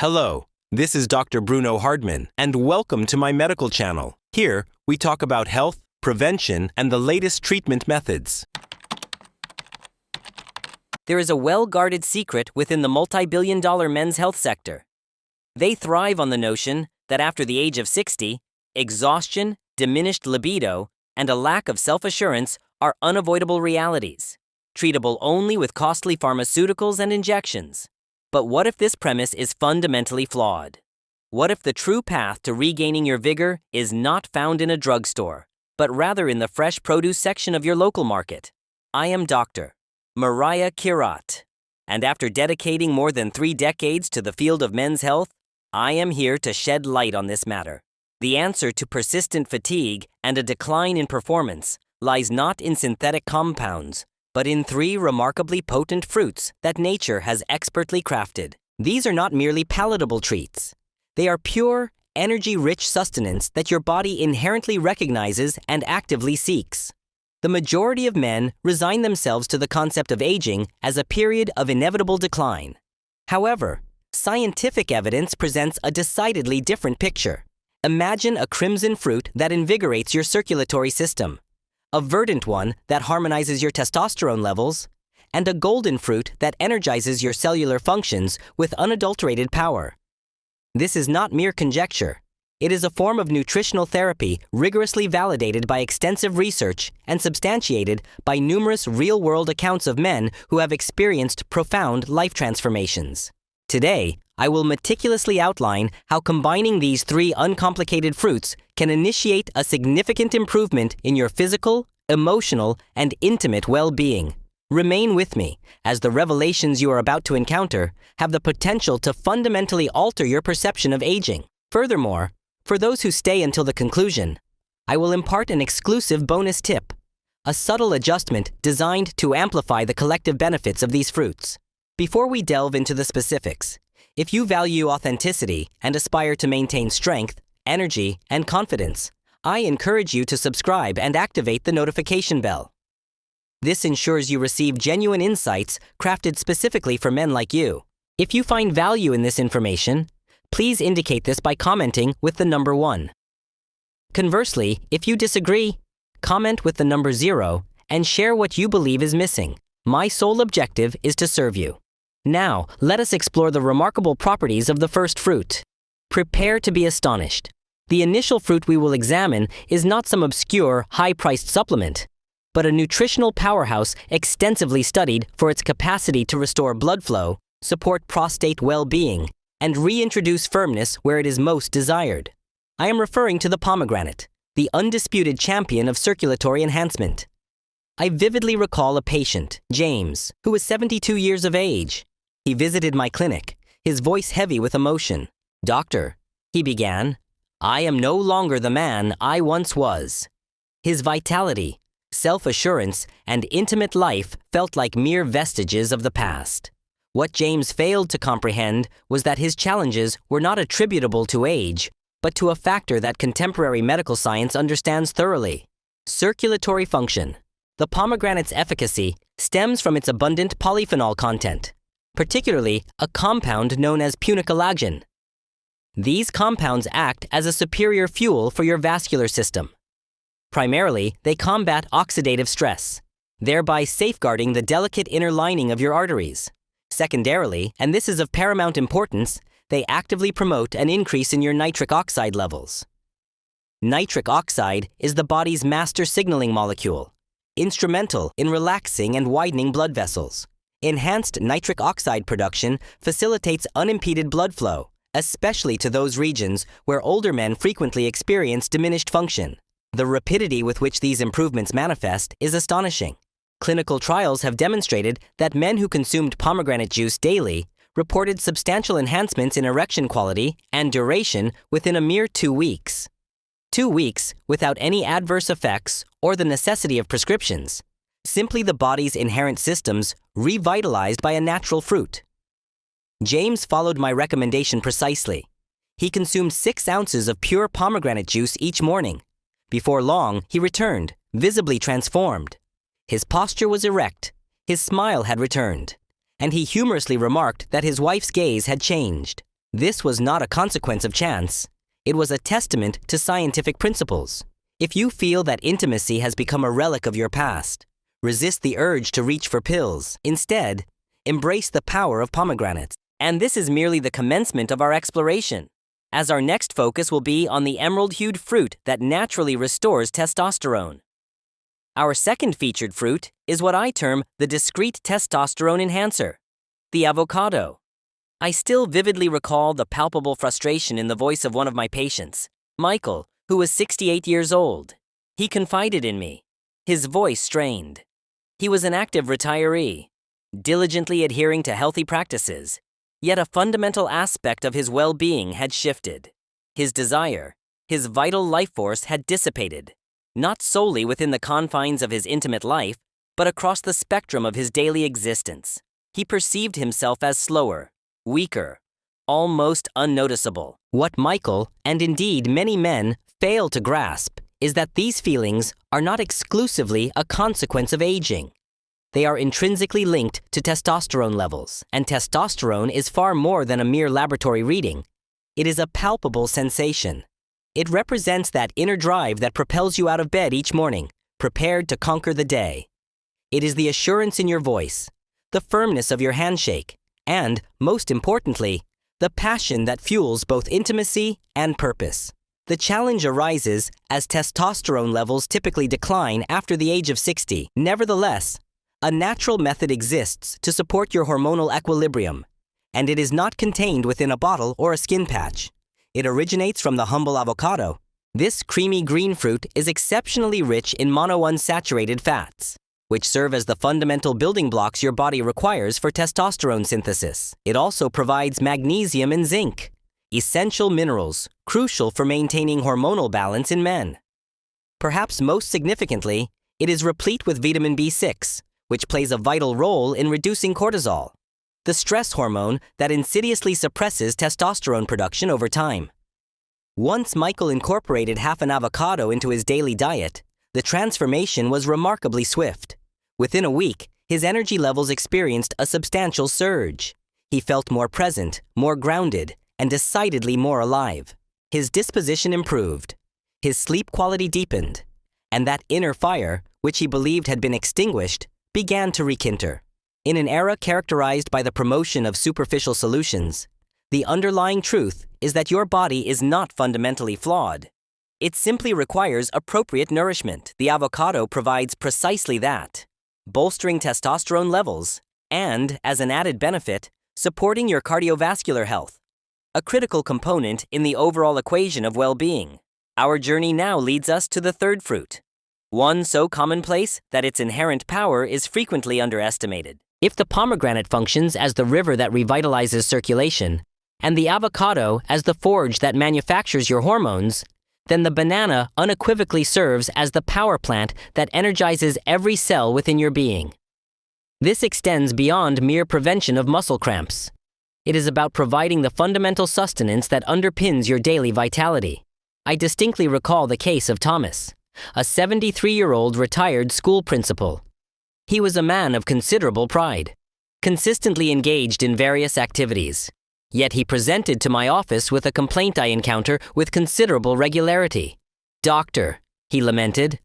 Hello, this is Dr. Bruno Hardman, and welcome to my medical channel. Here, we talk about health, prevention, and the latest treatment methods. There is a well-guarded secret within the multi-billion-dollar men's health sector. They thrive on the notion that after the age of 60, exhaustion, diminished libido, and a lack of self-assurance are unavoidable realities, treatable only with costly pharmaceuticals and injections. But what if this premise is fundamentally flawed? What if the true path to regaining your vigor is not found in a drugstore, but rather in the fresh produce section of your local market? I am Dr. Mariah Kirat, and after dedicating more than 3 decades to the field of men's health, I am here to shed light on this matter. The answer to persistent fatigue and a decline in performance lies not in synthetic compounds, but in 3 remarkably potent fruits that nature has expertly crafted. These are not merely palatable treats. They are pure, energy-rich sustenance that your body inherently recognizes and actively seeks. The majority of men resign themselves to the concept of aging as a period of inevitable decline. However, scientific evidence presents a decidedly different picture. Imagine a crimson fruit that invigorates your circulatory system, a verdant one that harmonizes your testosterone levels, and a golden fruit that energizes your cellular functions with unadulterated power. This is not mere conjecture. It is a form of nutritional therapy rigorously validated by extensive research and substantiated by numerous real-world accounts of men who have experienced profound life transformations. Today, I will meticulously outline how combining these 3 uncomplicated fruits can initiate a significant improvement in your physical, emotional, and intimate well-being. Remain with me, as the revelations you are about to encounter have the potential to fundamentally alter your perception of aging. Furthermore, for those who stay until the conclusion, I will impart an exclusive bonus tip, a subtle adjustment designed to amplify the collective benefits of these fruits. Before we delve into the specifics, if you value authenticity and aspire to maintain strength, energy, and confidence, I encourage you to subscribe and activate the notification bell. This ensures you receive genuine insights crafted specifically for men like you. If you find value in this information, please indicate this by commenting with the number 1. Conversely, if you disagree, comment with the number 0 and share what you believe is missing. My sole objective is to serve you. Now, let us explore the remarkable properties of the first fruit. Prepare to be astonished. The initial fruit we will examine is not some obscure, high-priced supplement, but a nutritional powerhouse extensively studied for its capacity to restore blood flow, support prostate well-being, and reintroduce firmness where it is most desired. I am referring to the pomegranate, the undisputed champion of circulatory enhancement. I vividly recall a patient, James, who was 72 years of age. He visited my clinic, his voice heavy with emotion. "Doctor," he began, "I am no longer the man I once was." His vitality, self-assurance, and intimate life felt like mere vestiges of the past. What James failed to comprehend was that his challenges were not attributable to age, but to a factor that contemporary medical science understands thoroughly: circulatory function. The pomegranate's efficacy stems from its abundant polyphenol content, particularly a compound known as punicalagin. These compounds act as a superior fuel for your vascular system. Primarily, they combat oxidative stress, thereby safeguarding the delicate inner lining of your arteries. Secondarily, and this is of paramount importance, they actively promote an increase in your nitric oxide levels. Nitric oxide is the body's master signaling molecule, instrumental in relaxing and widening blood vessels. Enhanced nitric oxide production facilitates unimpeded blood flow, especially to those regions where older men frequently experience diminished function. The rapidity with which these improvements manifest is astonishing. Clinical trials have demonstrated that men who consumed pomegranate juice daily reported substantial enhancements in erection quality and duration within a mere 2 weeks. 2 weeks without any adverse effects or the necessity of prescriptions. Simply the body's inherent systems revitalized by a natural fruit. James followed my recommendation precisely. He consumed 6 ounces of pure pomegranate juice each morning. Before long, he returned, visibly transformed. His posture was erect, his smile had returned, and he humorously remarked that his wife's gaze had changed. This was not a consequence of chance. It was a testament to scientific principles. If you feel that intimacy has become a relic of your past, resist the urge to reach for pills. Instead, embrace the power of pomegranates. And this is merely the commencement of our exploration, as our next focus will be on the emerald-hued fruit that naturally restores testosterone. Our second featured fruit is what I term the discrete testosterone enhancer, the avocado. I still vividly recall the palpable frustration in the voice of one of my patients, Michael, who was 68 years old. He confided in me, his voice strained. He was an active retiree, diligently adhering to healthy practices, yet a fundamental aspect of his well-being had shifted. His desire, his vital life force had dissipated, not solely within the confines of his intimate life, but across the spectrum of his daily existence. He perceived himself as slower, weaker, almost unnoticeable. What Michael, and indeed many men, fail to grasp is that these feelings are not exclusively a consequence of aging. They are intrinsically linked to testosterone levels, and testosterone is far more than a mere laboratory reading. It is a palpable sensation. It represents that inner drive that propels you out of bed each morning, prepared to conquer the day. It is the assurance in your voice, the firmness of your handshake, and, most importantly, the passion that fuels both intimacy and purpose. The challenge arises as testosterone levels typically decline after the age of 60. Nevertheless, a natural method exists to support your hormonal equilibrium, and it is not contained within a bottle or a skin patch. It originates from the humble avocado. This creamy green fruit is exceptionally rich in monounsaturated fats, which serve as the fundamental building blocks your body requires for testosterone synthesis. It also provides magnesium and zinc, essential minerals crucial for maintaining hormonal balance in men. Perhaps most significantly, it is replete with vitamin B6, which plays a vital role in reducing cortisol, the stress hormone that insidiously suppresses testosterone production over time. Once Michael incorporated half an avocado into his daily diet, the transformation was remarkably swift. Within a week, his energy levels experienced a substantial surge. He felt more present, more grounded, and decidedly more alive. His disposition improved. His sleep quality deepened. And that inner fire, which he believed had been extinguished, began to rekindle. In an era characterized by the promotion of superficial solutions, the underlying truth is that your body is not fundamentally flawed. It simply requires appropriate nourishment. The avocado provides precisely that, bolstering testosterone levels and, as an added benefit, supporting your cardiovascular health, a critical component in the overall equation of well-being. Our journey now leads us to the third fruit, one so commonplace that its inherent power is frequently underestimated. If the pomegranate functions as the river that revitalizes circulation, and the avocado as the forge that manufactures your hormones, then the banana unequivocally serves as the power plant that energizes every cell within your being. This extends beyond mere prevention of muscle cramps. It is about providing the fundamental sustenance that underpins your daily vitality. I distinctly recall the case of Thomas, a 73-year-old retired school principal. He was a man of considerable pride, consistently engaged in various activities. Yet he presented to my office with a complaint I encounter with considerable regularity. "Doctor," he lamented,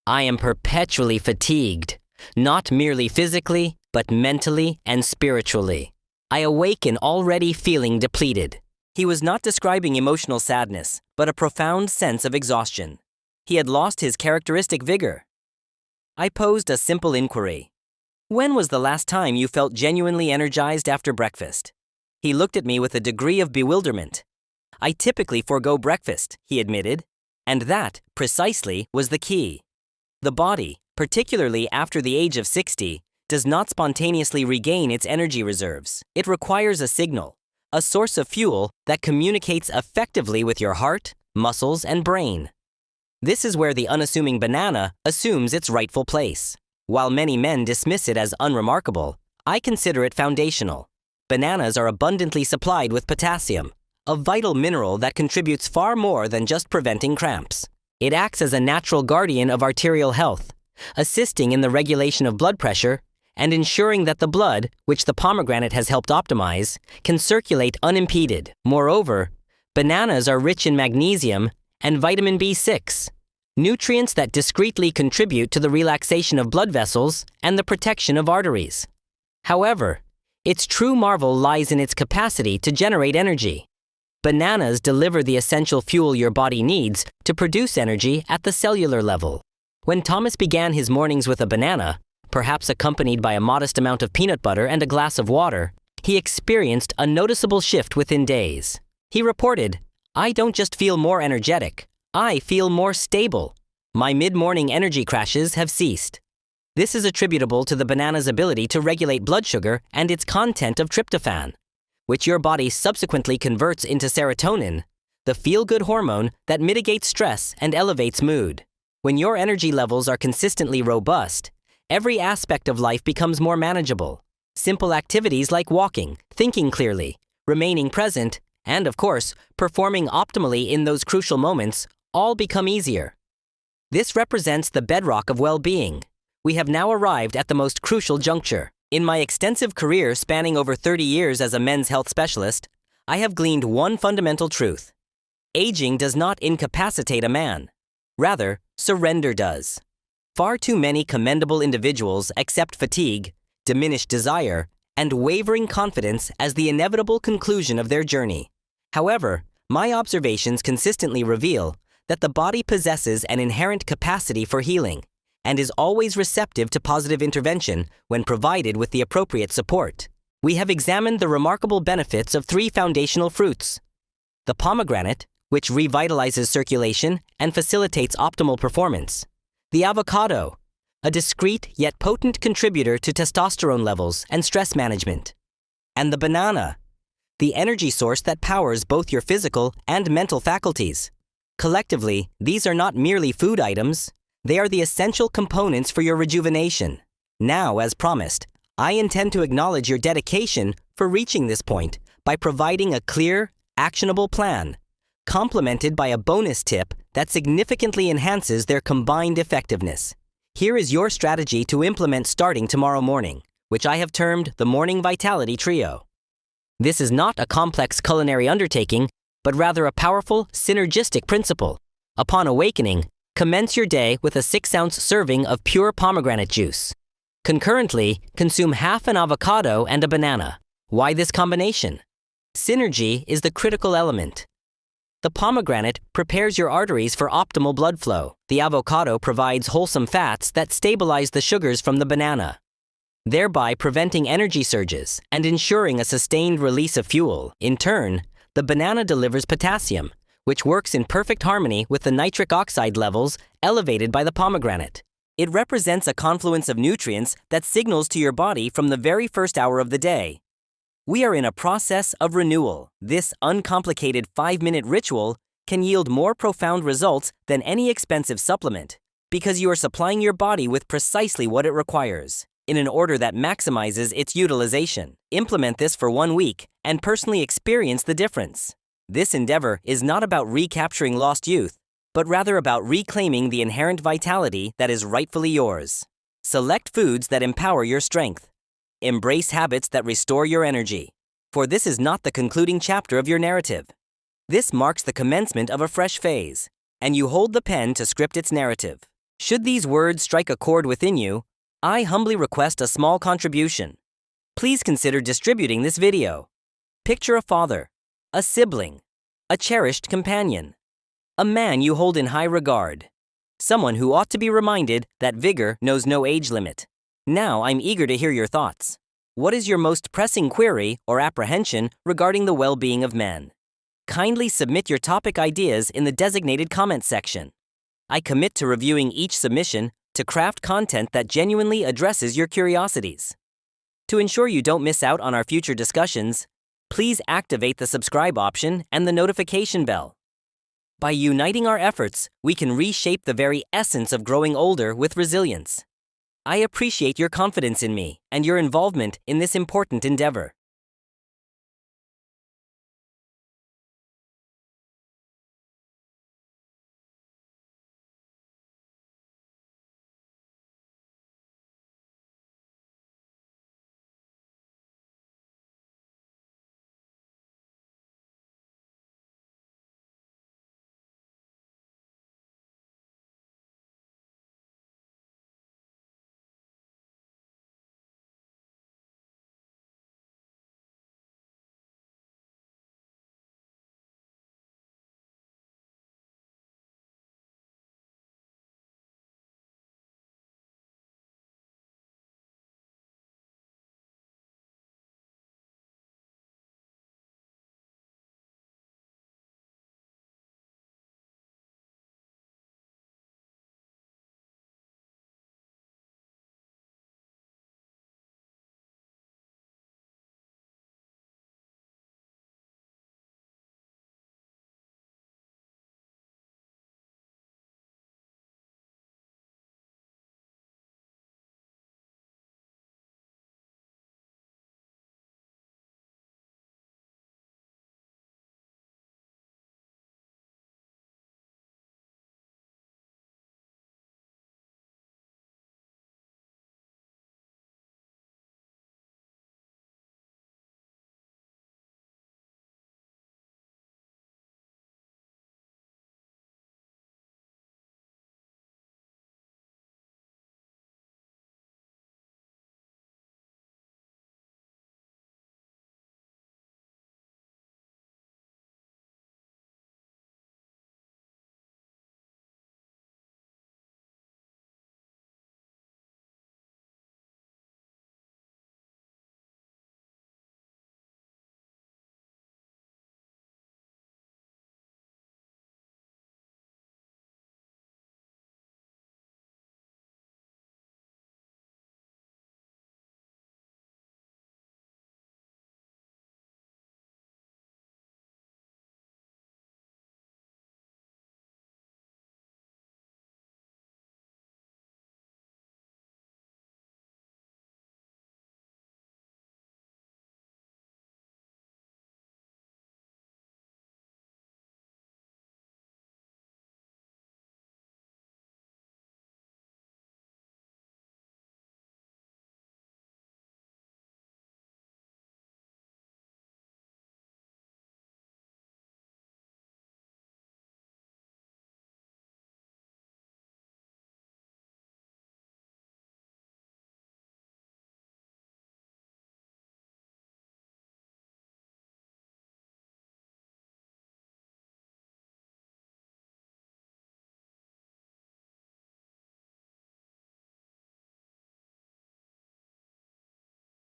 "I am perpetually fatigued, not merely physically, but mentally and spiritually. I awaken already feeling depleted." He was not describing emotional sadness, but a profound sense of exhaustion. He had lost his characteristic vigor. I posed a simple inquiry. "When was the last time you felt genuinely energized after breakfast?" He looked at me with a degree of bewilderment. "I typically forego breakfast," he admitted, and that, precisely, was the key. The body, particularly after the age of 60, does not spontaneously regain its energy reserves. It requires a signal, a source of fuel that communicates effectively with your heart, muscles, and brain. This is where the unassuming banana assumes its rightful place. While many men dismiss it as unremarkable, I consider it foundational. Bananas are abundantly supplied with potassium, a vital mineral that contributes far more than just preventing cramps. It acts as a natural guardian of arterial health, assisting in the regulation of blood pressure and ensuring that the blood, which the pomegranate has helped optimize, can circulate unimpeded. Moreover, bananas are rich in magnesium and vitamin B6, nutrients that discreetly contribute to the relaxation of blood vessels and the protection of arteries. However, its true marvel lies in its capacity to generate energy. Bananas deliver the essential fuel your body needs to produce energy at the cellular level. When Thomas began his mornings with a banana, perhaps accompanied by a modest amount of peanut butter and a glass of water, he experienced a noticeable shift within days. He reported, "I don't just feel more energetic, I feel more stable. My mid-morning energy crashes have ceased." This is attributable to the banana's ability to regulate blood sugar and its content of tryptophan, which your body subsequently converts into serotonin, the feel-good hormone that mitigates stress and elevates mood. When your energy levels are consistently robust, every aspect of life becomes more manageable. Simple activities like walking, thinking clearly, remaining present, and of course, performing optimally in those crucial moments all become easier. This represents the bedrock of well-being. We have now arrived at the most crucial juncture. In my extensive career spanning over 30 years as a men's health specialist, I have gleaned one fundamental truth. Aging does not incapacitate a man. Rather, surrender does. Far too many commendable individuals accept fatigue, diminished desire, and wavering confidence as the inevitable conclusion of their journey. However, my observations consistently reveal that the body possesses an inherent capacity for healing and is always receptive to positive intervention when provided with the appropriate support. We have examined the remarkable benefits of 3 foundational fruits: the pomegranate, which revitalizes circulation and facilitates optimal performance; the avocado, a discreet yet potent contributor to testosterone levels and stress management; and the banana, the energy source that powers both your physical and mental faculties. Collectively, these are not merely food items, they are the essential components for your rejuvenation. Now, as promised, I intend to acknowledge your dedication for reaching this point by providing a clear, actionable plan, complemented by a bonus tip that significantly enhances their combined effectiveness. Here is your strategy to implement starting tomorrow morning, which I have termed the Morning Vitality Trio. This is not a complex culinary undertaking, but rather a powerful, synergistic principle. Upon awakening, commence your day with a 6-ounce serving of pure pomegranate juice. Concurrently, consume half an avocado and a banana. Why this combination? Synergy is the critical element. The pomegranate prepares your arteries for optimal blood flow. The avocado provides wholesome fats that stabilize the sugars from the banana, thereby preventing energy surges and ensuring a sustained release of fuel. In turn, the banana delivers potassium, which works in perfect harmony with the nitric oxide levels elevated by the pomegranate. It represents a confluence of nutrients that signals to your body from the very first hour of the day. We are in a process of renewal. This uncomplicated 5-minute ritual can yield more profound results than any expensive supplement because you are supplying your body with precisely what it requires, in an order that maximizes its utilization. Implement this for 1 week and personally experience the difference. This endeavor is not about recapturing lost youth, but rather about reclaiming the inherent vitality that is rightfully yours. Select foods that empower your strength. Embrace habits that restore your energy. For this is not the concluding chapter of your narrative. This marks the commencement of a fresh phase, and you hold the pen to script its narrative. Should these words strike a chord within you, I humbly request a small contribution. Please consider distributing this video. Picture a father, a sibling, a cherished companion, a man you hold in high regard, someone who ought to be reminded that vigor knows no age limit. Now I'm eager to hear your thoughts. What is your most pressing query or apprehension regarding the well-being of men? Kindly submit your topic ideas in the designated comments section. I commit to reviewing each submission to craft content that genuinely addresses your curiosities. To ensure you don't miss out on our future discussions, please activate the subscribe option and the notification bell. By uniting our efforts, we can reshape the very essence of growing older with resilience. I appreciate your confidence in me and your involvement in this important endeavor.